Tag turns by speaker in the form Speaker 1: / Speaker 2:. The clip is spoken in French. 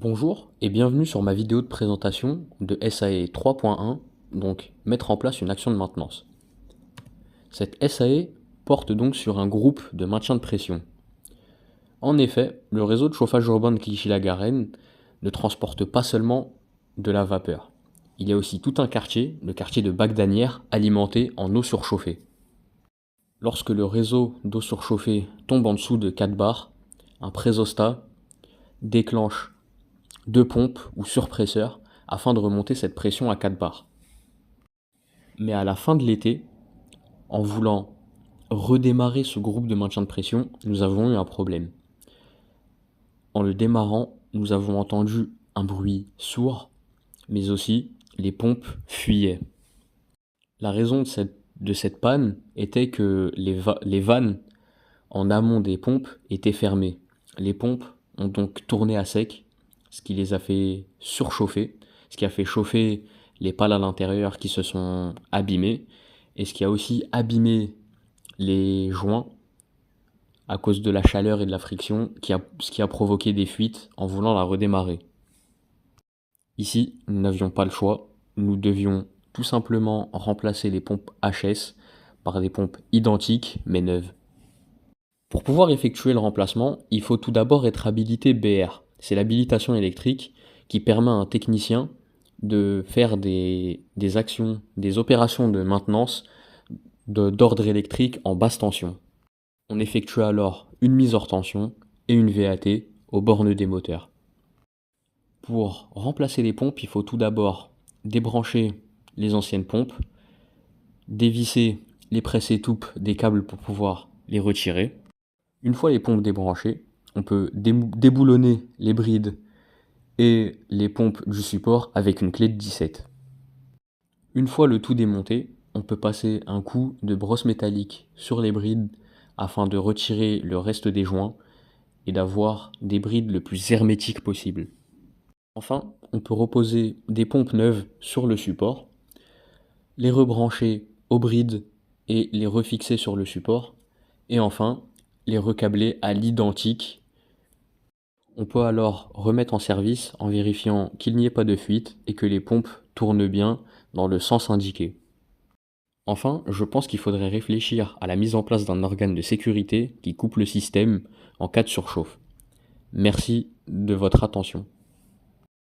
Speaker 1: Bonjour et bienvenue sur ma vidéo de présentation de SAE 3.1, donc mettre en place une action de maintenance. Cette SAE porte donc sur un groupe de maintien de pression. En effet, le réseau de chauffage urbain de Clichy-la-Garenne ne transporte pas seulement de la vapeur. Il y a aussi tout un quartier, le quartier de Bac-d'Anières, alimenté en eau surchauffée. Lorsque le réseau d'eau surchauffée tombe en dessous de 4 bars, un présostat déclenche 2 pompes ou surpresseurs afin de remonter cette pression à 4 bars. Mais à la fin de l'été, en voulant redémarrer ce groupe de maintien de pression, nous avons eu un problème. En le démarrant, nous avons entendu un bruit sourd, mais aussi les pompes fuyaient. La raison de cette panne était que les vannes en amont des pompes étaient fermées. Les pompes ont donc tourné à sec, ce qui les a fait surchauffer, ce qui a fait chauffer les pales à l'intérieur qui se sont abîmées, et ce qui a aussi abîmé les joints à cause de la chaleur et de la friction, ce qui a provoqué des fuites en voulant la redémarrer. Ici, nous n'avions pas le choix, nous devions tout simplement remplacer les pompes HS par des pompes identiques mais neuves. Pour pouvoir effectuer le remplacement, il faut tout d'abord être habilité BR. C'est l'habilitation électrique qui permet à un technicien de faire des actions, des opérations de maintenance d'ordre électrique en basse tension. On effectue alors une mise hors tension et une VAT aux bornes des moteurs. Pour remplacer les pompes, il faut tout d'abord débrancher les anciennes pompes, dévisser les presses étoupes des câbles pour pouvoir les retirer. Une fois les pompes débranchées, on peut déboulonner les brides et les pompes du support avec une clé de 17. Une fois le tout démonté, on peut passer un coup de brosse métallique sur les brides afin de retirer le reste des joints et d'avoir des brides le plus hermétiques possible. Enfin, on peut reposer des pompes neuves sur le support, les rebrancher aux brides et les refixer sur le support, et enfin, les recabler à l'identique. On peut alors remettre en service en vérifiant qu'il n'y ait pas de fuite et que les pompes tournent bien dans le sens indiqué. Enfin, je pense qu'il faudrait réfléchir à la mise en place d'un organe de sécurité qui coupe le système en cas de surchauffe. Merci de votre attention.